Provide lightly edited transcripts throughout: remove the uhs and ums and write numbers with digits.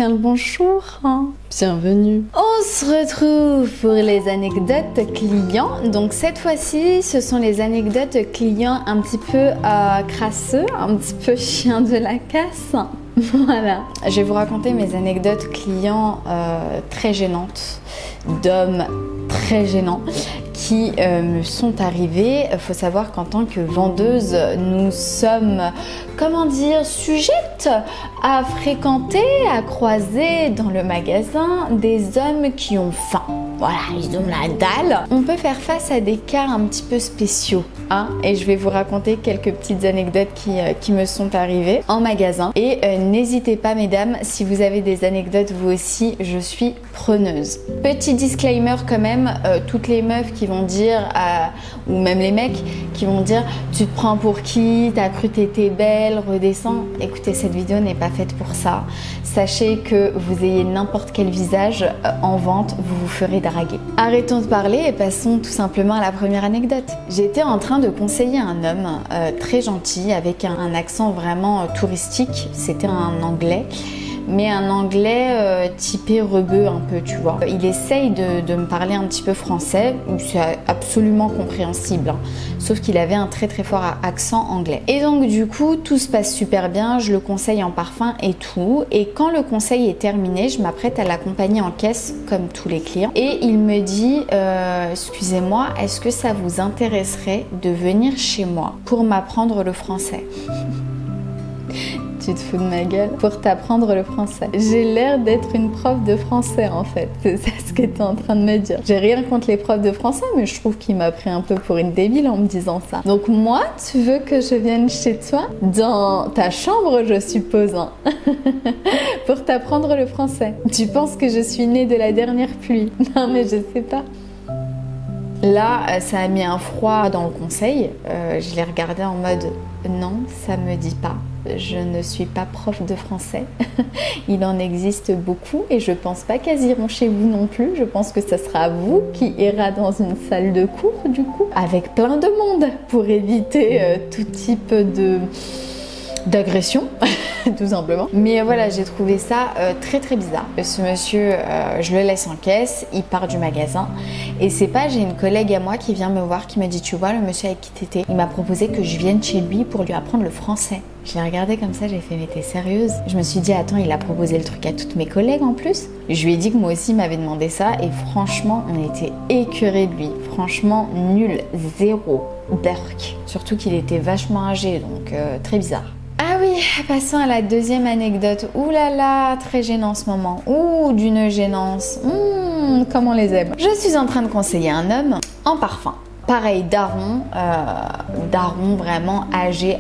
Tiens le bonjour, hein. Bienvenue. On se retrouve pour les anecdotes clients. Donc cette fois-ci, ce sont les anecdotes clients un petit peu crasseux, un petit peu chien de la casse. Voilà. Je vais vous raconter mes anecdotes clients très gênantes, d'hommes très gênants qui me sont arrivés. Il faut savoir qu'en tant que vendeuse, nous sommes, comment dire, sujettes à fréquenter, à croiser dans le magasin des hommes qui ont faim. Voilà, ils ont la dalle. On peut faire face à des cas un petit peu spéciaux, hein, et je vais vous raconter quelques petites anecdotes qui me sont arrivées en magasin. Et n'hésitez pas, mesdames, si vous avez des anecdotes vous aussi, je suis preneuse. Petit disclaimer quand même, toutes les meufs qui vont dire, ou même les mecs qui vont dire tu te prends pour qui, t'as cru t'étais belle, redescends. Écoutez, cette vidéo n'est pas faite pour ça. Sachez que vous ayez n'importe quel visage en vente, vous vous ferez draguer. Arrêtons de parler et passons tout simplement à la première anecdote. J'étais en train de conseiller un homme très gentil avec un accent vraiment touristique. C'était un anglais, mais un anglais typé rebeu un peu, tu vois. Il essaye de me parler un petit peu français, c'est absolument compréhensible, hein. Sauf qu'il avait un très fort accent anglais. Et donc du coup, tout se passe super bien, je le conseille en parfum et tout. Et quand le conseil est terminé, je m'apprête à l'accompagner en caisse comme tous les clients. Et il me dit, excusez-moi, est-ce que ça vous intéresserait de venir chez moi pour m'apprendre le français? Tu te fous de ma gueule? Pour t'apprendre le français. J'ai l'air d'être une prof de français en fait. C'est ça ce que tu es en train de me dire. J'ai rien contre les profs de français, mais je trouve qu'il m'a pris un peu pour une débile en me disant ça. Donc moi, tu veux que je vienne chez toi? Dans ta chambre, je suppose, hein. Pour t'apprendre le français. Tu penses que je suis née de la dernière pluie? Non mais je sais pas. Là, ça a mis un froid dans le conseil. Je l'ai regardé en mode non, ça me dit pas. Je ne suis pas prof de français. Il en existe beaucoup et je pense pas qu'elles iront chez vous non plus. Je pense que ce sera vous qui ira dans une salle de cours du coup, avec plein de monde pour éviter tout type d'agression, tout simplement. Mais voilà, j'ai trouvé ça très bizarre. Ce monsieur, je le laisse en caisse, il part du magasin et c'est pas, j'ai une collègue à moi qui vient me voir, qui me dit, tu vois, le monsieur avec qui t'étais, il m'a proposé que je vienne chez lui pour lui apprendre le français. Je l'ai regardé comme ça, j'ai fait, mais t'es sérieuse? Je me suis dit, attends, il a proposé le truc à toutes mes collègues en plus. Je lui ai dit que moi aussi il m'avait demandé ça et franchement, on était écœurés de lui. Franchement, nul, zéro, berk. Surtout qu'il était vachement âgé, donc très bizarre. Ah oui, passons à la deuxième anecdote. Ouh là là, très gênant en ce moment. Ouh, d'une gênance. Comme on les aime. Je suis en train de conseiller un homme en parfum. Pareil, daron vraiment âgé,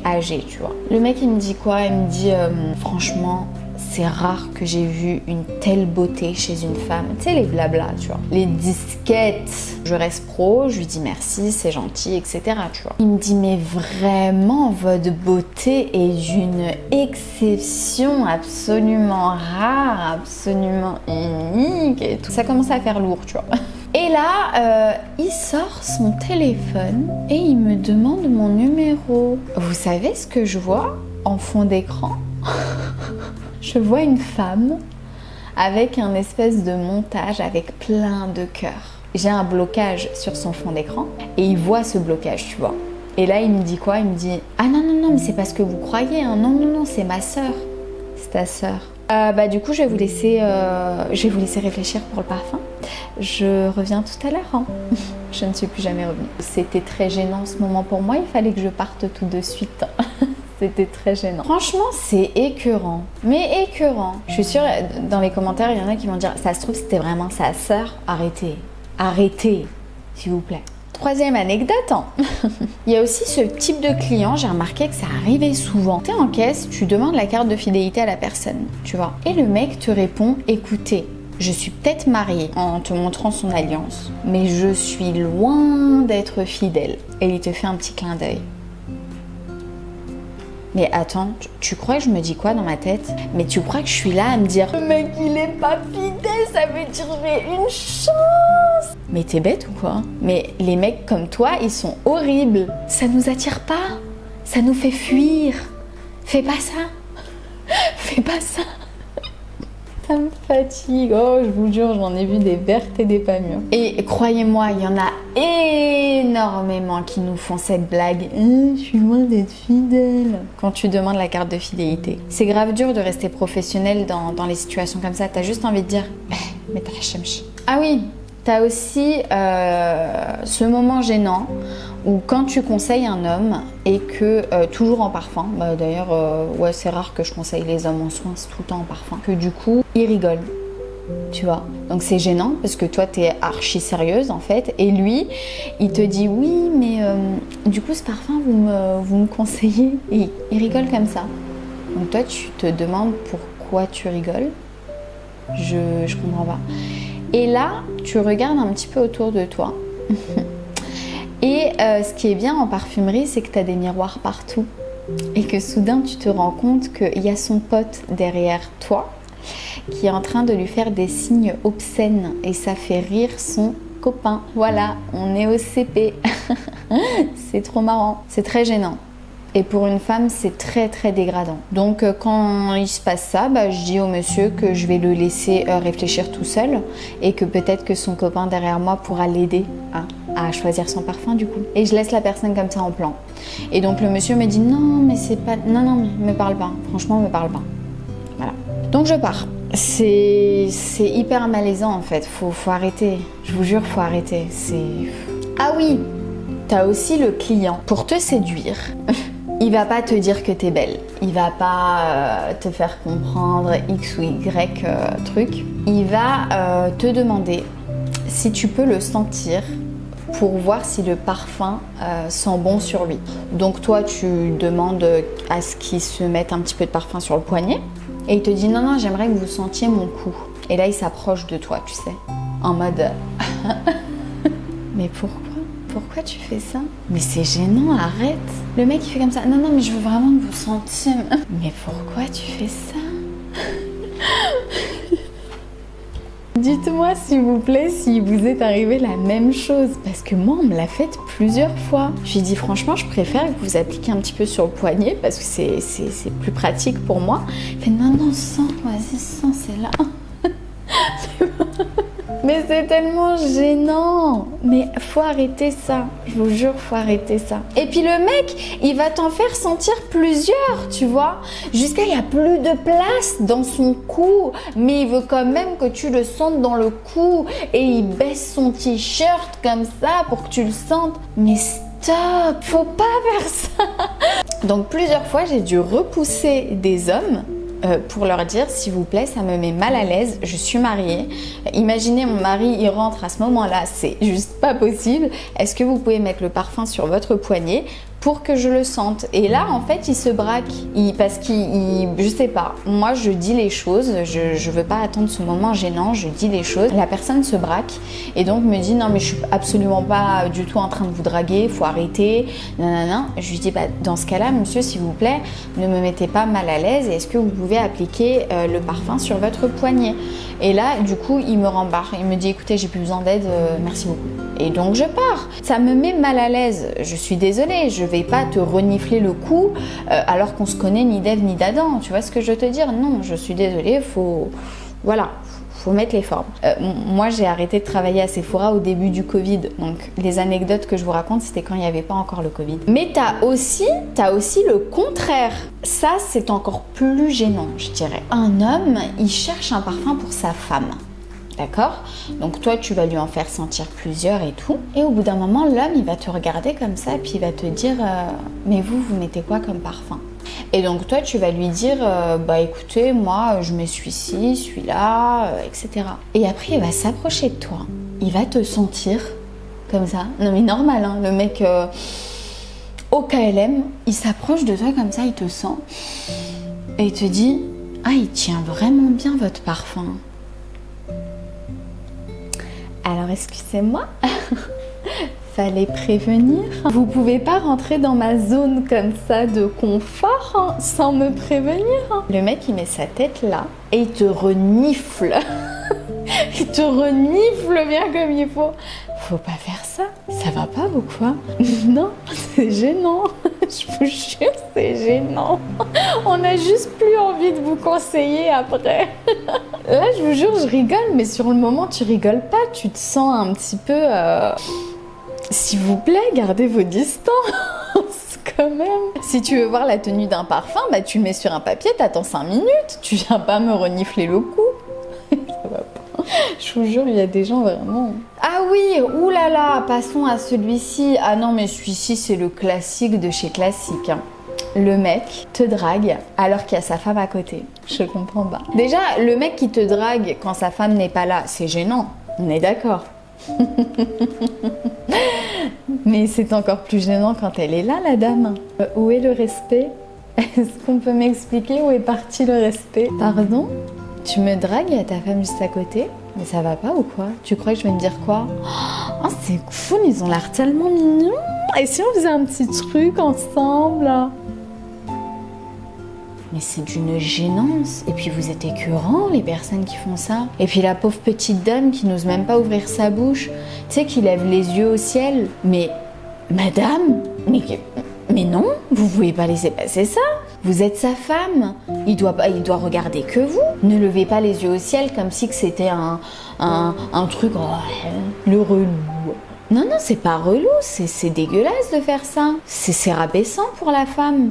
tu vois. Le mec, il me dit quoi? Il me dit, franchement, c'est rare que j'ai vu une telle beauté chez une femme. Tu sais, les blabla, tu vois. Les disquettes. Je reste pro, je lui dis merci, c'est gentil, etc. Tu vois. Il me dit, mais vraiment, votre beauté est d'une exception absolument rare, absolument unique et tout. Ça commence à faire lourd, tu vois. Et là, il sort son téléphone et il me demande mon numéro. Vous savez ce que je vois en fond d'écran? Je vois une femme avec un espèce de montage avec plein de cœurs. J'ai un blocage sur son fond d'écran et il voit ce blocage, tu vois. Et là, il me dit quoi? Il me dit, ah non, mais c'est pas ce que vous croyez, hein. Non, c'est ma sœur. C'est ta sœur. Du coup, je vais vous laisser réfléchir pour le parfum. Je reviens tout à l'heure, hein. Je ne suis plus jamais revenue. C'était très gênant ce moment pour moi, il fallait que je parte tout de suite. C'était très gênant. Franchement, c'est écœurant. Mais écœurant. Je suis sûre, dans les commentaires, il y en a qui vont dire, ça se trouve, c'était vraiment sa sœur. Arrêtez, s'il vous plaît. Troisième anecdote, hein. Il y a aussi ce type de client, j'ai remarqué que ça arrivait souvent. Tu es en caisse, tu demandes la carte de fidélité à la personne, tu vois. Et le mec te répond, écoutez, je suis peut-être mariée, en te montrant son alliance, mais je suis loin d'être fidèle. Et il te fait un petit clin d'œil. Mais attends, tu crois que je me dis quoi dans ma tête? Mais tu crois que je suis là à me dire le mec il est pas fidèle, ça veut dire j'ai une chance? Mais t'es bête ou quoi? Mais les mecs comme toi, ils sont horribles. Ça nous attire pas, ça nous fait fuir. Fais pas ça. Fais pas ça. ça me fatigue. Oh, je vous jure, j'en ai vu des vertes et des pas mûres. Et croyez-moi, il y en a énormément qui nous font cette blague. Je suis loin d'être fidèle. Quand tu demandes la carte de fidélité. C'est grave dur de rester professionnel dans les situations comme ça. T'as juste envie de dire, mais t'as la chamchi. Ah oui, t'as aussi ce moment gênant où quand tu conseilles un homme et que, toujours en parfum, d'ailleurs, ouais, c'est rare que je conseille les hommes en soins, c'est tout le temps en parfum, que du coup, il rigole, tu vois. Donc c'est gênant parce que toi, t'es archi sérieuse en fait, et lui, il te dit oui, mais du coup, ce parfum, vous me conseillez, et il rigole comme ça. Donc toi, tu te demandes pourquoi tu rigoles. Je comprends pas. Et là, tu regardes un petit peu autour de toi. Et ce qui est bien en parfumerie, c'est que tu as des miroirs partout. Et que soudain, tu te rends compte qu'il y a son pote derrière toi qui est en train de lui faire des signes obscènes. Et ça fait rire son copain. Voilà, on est au CP. C'est trop marrant. C'est très gênant. Et pour une femme, c'est très très dégradant. Donc quand il se passe ça, je dis au monsieur que je vais le laisser réfléchir tout seul et que peut-être que son copain derrière moi pourra l'aider à choisir son parfum du coup. Et je laisse la personne comme ça en plan. Et donc le monsieur me dit non mais c'est pas... Non, me parle pas. Franchement, me parle pas. Voilà. Donc je pars. C'est hyper malaisant en fait. Faut arrêter. Je vous jure, faut arrêter. Ah oui, t'as aussi le client. Pour te séduire... Il va pas te dire que t'es belle, il va pas te faire comprendre X ou Y truc. Il va te demander si tu peux le sentir pour voir si le parfum sent bon sur lui. Donc toi, tu demandes à ce qu'il se mette un petit peu de parfum sur le poignet et il te dit non, j'aimerais que vous sentiez mon cou. Et là, il s'approche de toi, tu sais, en mode mais pourquoi tu fais ça? Mais c'est gênant, arrête. Le mec il fait comme ça. Non, mais je veux vraiment que vous sentiez. Mais pourquoi tu fais ça? Dites-moi s'il vous plaît si vous est arrivé la même chose. Parce que moi on me l'a faite plusieurs fois. Je lui ai dit franchement je préfère que vous appliquiez un petit peu sur le poignet parce que c'est plus pratique pour moi. Il fait non, sens, vas-y sens, c'est là. Mais c'est tellement gênant. Mais faut arrêter ça. Je vous jure, faut arrêter ça. Et puis le mec, il va t'en faire sentir plusieurs, tu vois. Jusqu'à il n'y a plus de place dans son cou. Mais il veut quand même que tu le sentes dans le cou. Et il baisse son t-shirt comme ça pour que tu le sentes. Mais stop, faut pas faire ça. Donc plusieurs fois, j'ai dû repousser des hommes pour leur dire s'il vous plaît ça me met mal à l'aise, je suis mariée, imaginez mon mari il rentre à ce moment là, c'est juste pas possible, est-ce que vous pouvez mettre le parfum sur votre poignet pour que je le sente? Et là en fait il se braque, parce qu'il, je sais pas, moi je dis les choses, je veux pas attendre ce moment gênant, je dis les choses, la personne se braque et donc me dit non mais je suis absolument pas du tout en train de vous draguer, faut arrêter, non. Je lui dis dans ce cas là monsieur s'il vous plaît ne me mettez pas mal à l'aise et est-ce que vous pouvez appliquer le parfum sur votre poignet? Et là du coup il me rembarre, il me dit écoutez j'ai plus besoin d'aide, merci beaucoup. Et donc je pars, ça me met mal à l'aise, je suis désolée, je vais pas te renifler le cou alors qu'on se connaît ni d'Ève ni d'Adam, tu vois ce que je veux te dire? Non, je suis désolée, faut mettre les formes. Moi j'ai arrêté de travailler à Sephora au début du Covid, donc les anecdotes que je vous raconte c'était quand il n'y avait pas encore le Covid. Mais t'as aussi le contraire, ça c'est encore plus gênant je dirais. Un homme il cherche un parfum pour sa femme. D'accord? Donc toi, tu vas lui en faire sentir plusieurs et tout. Et au bout d'un moment, l'homme, il va te regarder comme ça et puis il va te dire mais vous mettez quoi comme parfum? Et donc toi, tu vas lui dire écoutez, moi, je mets celui-là, etc. Et après, il va s'approcher de toi. Il va te sentir comme ça. Non mais normal, hein, le mec au KLM, il s'approche de toi comme ça, il te sent. Et il te dit ah, il tient vraiment bien votre parfum. Alors excusez-moi, fallait prévenir. Vous pouvez pas rentrer dans ma zone comme ça de confort sans me prévenir. Le mec il met sa tête là et il te renifle. Il te renifle bien comme il faut. Faut pas faire ça, ça va pas ou quoi? Non, c'est gênant. Je vous jure, c'est gênant. On a juste plus envie de vous conseiller après. Là, vous jure, je rigole, mais sur le moment, tu rigoles pas. Tu te sens un petit peu... S'il vous plaît, gardez vos distances quand même. Si tu veux voir la tenue d'un parfum, bah tu le mets sur un papier, t'attends 5 minutes. Tu viens pas me renifler le cou. Ça va pas. Je vous jure, il y a des gens vraiment... Ah oui, oulala, passons à celui-ci. Ah non, mais celui-ci, c'est le classique de chez classique. Hein. Le mec te drague alors qu'il y a sa femme à côté. Je comprends pas. Déjà, le mec qui te drague quand sa femme n'est pas là, c'est gênant. On est d'accord. Mais c'est encore plus gênant quand elle est là, la dame. Où est le respect? Est-ce qu'on peut m'expliquer où est parti le respect? Pardon? Tu me dragues et ta femme juste à côté? Mais ça va pas ou quoi? Tu crois que je vais me dire quoi? Oh, c'est cool, ils ont l'air tellement mignons. Et si on faisait un petit truc ensemble? Mais c'est d'une gênance. Et puis vous êtes écœurants, les personnes qui font ça. Et puis la pauvre petite dame qui n'ose même pas ouvrir sa bouche. Tu sais, qui lève les yeux au ciel. Mais, madame, mais non, vous pouvez pas laisser passer ça. Vous êtes sa femme. Il doit regarder que vous. Ne levez pas les yeux au ciel comme si que c'était un truc, le relou. Non, c'est pas relou, c'est dégueulasse de faire ça. C'est rabaissant pour la femme.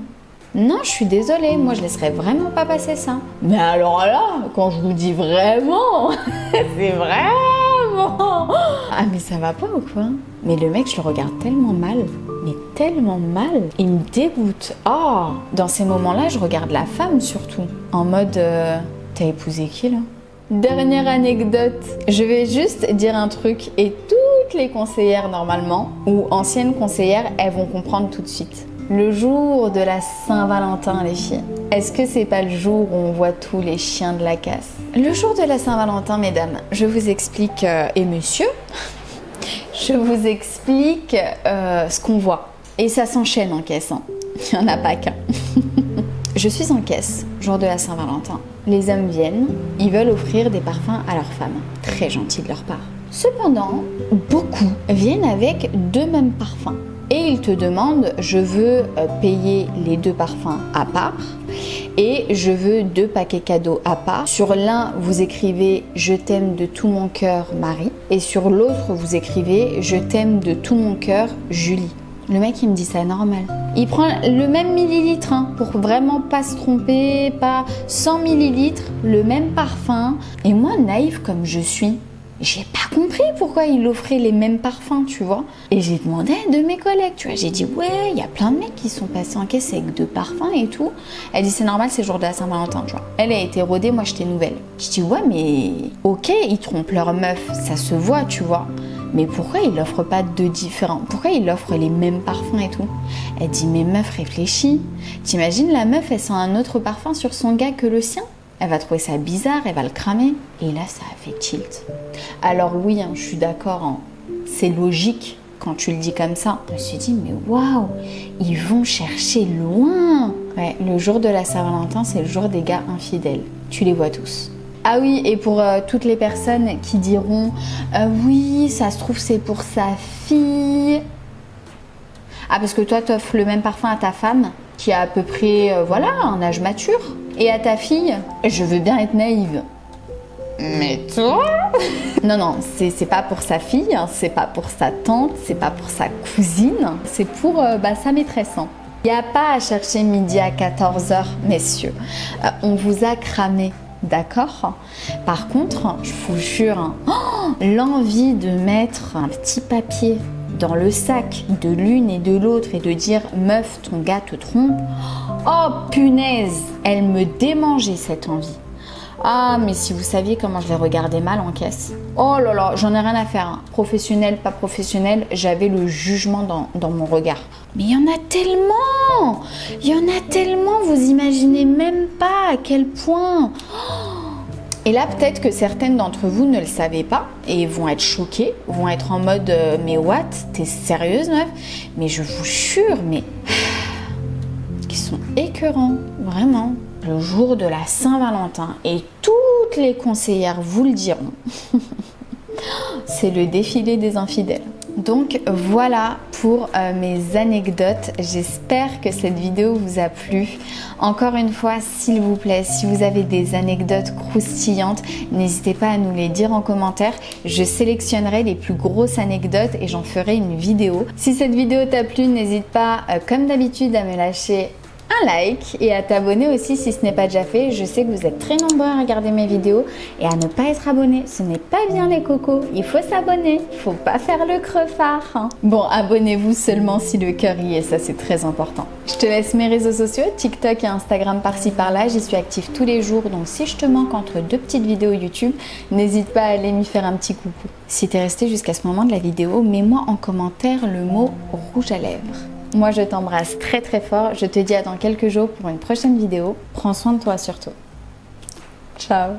Non, je suis désolée, moi je laisserais vraiment pas passer ça. Mais alors là, quand je vous dis vraiment, c'est vraiment... Ah mais ça va pas ou quoi? Mais le mec, je le regarde tellement mal, mais tellement mal. Il me dégoûte. Oh, dans ces moments-là, je regarde la femme surtout. En mode, t'as épousé qui là? Dernière anecdote, je vais juste dire un truc et toutes les conseillères normalement, ou anciennes conseillères, elles vont comprendre tout de suite. Le jour de la Saint-Valentin, les filles. Est-ce que c'est pas le jour où on voit tous les chiens de la casse? Le jour de la Saint-Valentin, mesdames, je vous explique, et monsieur, je vous explique ce qu'on voit. Et ça s'enchaîne en caisse, hein. Il n'y en a pas qu'un. Je suis en caisse, jour de la Saint-Valentin. Les hommes viennent, ils veulent offrir des parfums à leurs femmes. Très gentil de leur part. Cependant, beaucoup viennent avec 2 mêmes parfums. Et ils te demandent, je veux payer les 2 parfums à part et je veux 2 paquets cadeaux à part. Sur l'un, vous écrivez « Je t'aime de tout mon cœur, Marie » et sur l'autre, vous écrivez « Je t'aime de tout mon cœur, Julie ». Le mec, il me dit ça normal. Il prend le même millilitre, hein, pour vraiment pas se tromper, pas 100 millilitres, le même parfum. Et moi, naïve comme je suis, j'ai pas compris pourquoi il offrait les mêmes parfums, tu vois. Et j'ai demandé à de mes collègues, tu vois. J'ai dit, ouais, il y a plein de mecs qui sont passés en caisse avec 2 parfums et tout. Elle dit, c'est normal, c'est le jour de la Saint-Valentin, tu vois. Elle a été rodée, moi j'étais nouvelle. Je dis, ouais, mais ok, ils trompent leur meuf, ça se voit, tu vois. Mais pourquoi ils l'offrent pas 2 différents? Pourquoi ils l'offrent les mêmes parfums et tout? Elle dit, mais meuf, réfléchis. T'imagines, la meuf, elle sent un autre parfum sur son gars que le sien? Elle va trouver ça bizarre, elle va le cramer. Et là, ça a fait tilt. Alors oui, hein, je suis d'accord, hein, c'est logique quand tu le dis comme ça. Je me suis dit, mais waouh, ils vont chercher loin. Ouais, le jour de la Saint-Valentin, c'est le jour des gars infidèles. Tu les vois tous. Ah oui, et pour toutes les personnes qui diront oui, ça se trouve c'est pour sa fille. Ah, parce que toi, t'offres le même parfum à ta femme qui a à peu près, voilà, un âge mature. Et à ta fille, je veux bien être naïve. Mais toi? Non, c'est pas pour sa fille, hein, c'est pas pour sa tante, c'est pas pour sa cousine, c'est pour sa maîtresse. Hein. Il n'y a pas à chercher midi à 14h, messieurs. On vous a cramé. D'accord? Par contre, je vous jure, hein, l'envie de mettre un petit papier dans le sac de l'une et de l'autre et de dire « Meuf, ton gars te trompe », oh punaise, elle me démangeait cette envie. Ah, mais si vous saviez comment je les regardais mal en caisse. Oh là là, j'en ai rien à faire. Hein. Professionnel, pas professionnel, j'avais le jugement dans mon regard. Mais il y en a tellement! Il y en a tellement, vous imaginez même pas à quel point. Et là, peut-être que certaines d'entre vous ne le savaient pas et vont être choquées, vont être en mode « Mais what? T'es sérieuse, meuf ?» Mais je vous jure, mais... qui sont écœurants, vraiment. Le jour de la Saint-Valentin, et toutes les conseillères vous le diront, c'est le défilé des infidèles. Donc voilà pour mes anecdotes. J'espère que cette vidéo vous a plu. Encore une fois, s'il vous plaît, si vous avez des anecdotes croustillantes, n'hésitez pas à nous les dire en commentaire. Je sélectionnerai les plus grosses anecdotes et j'en ferai une vidéo. Si cette vidéo t'a plu, n'hésite pas, comme d'habitude, à me lâcher un like et à t'abonner aussi si ce n'est pas déjà fait. Je sais que vous êtes très nombreux à regarder mes vidéos et à ne pas être abonné. Ce n'est pas bien les cocos, il faut s'abonner, il faut pas faire le crevard, hein. Bon, abonnez-vous seulement si le cœur y est, ça c'est très important. Je te laisse mes réseaux sociaux, TikTok et Instagram par-ci par-là, j'y suis active tous les jours, donc si je te manque entre deux petites vidéos YouTube, n'hésite pas à aller m'y faire un petit coucou. Si t'es resté jusqu'à ce moment de la vidéo, mets-moi en commentaire le mot rouge à lèvres. Moi, je t'embrasse très très fort. Je te dis à dans quelques jours pour une prochaine vidéo. Prends soin de toi surtout. Ciao!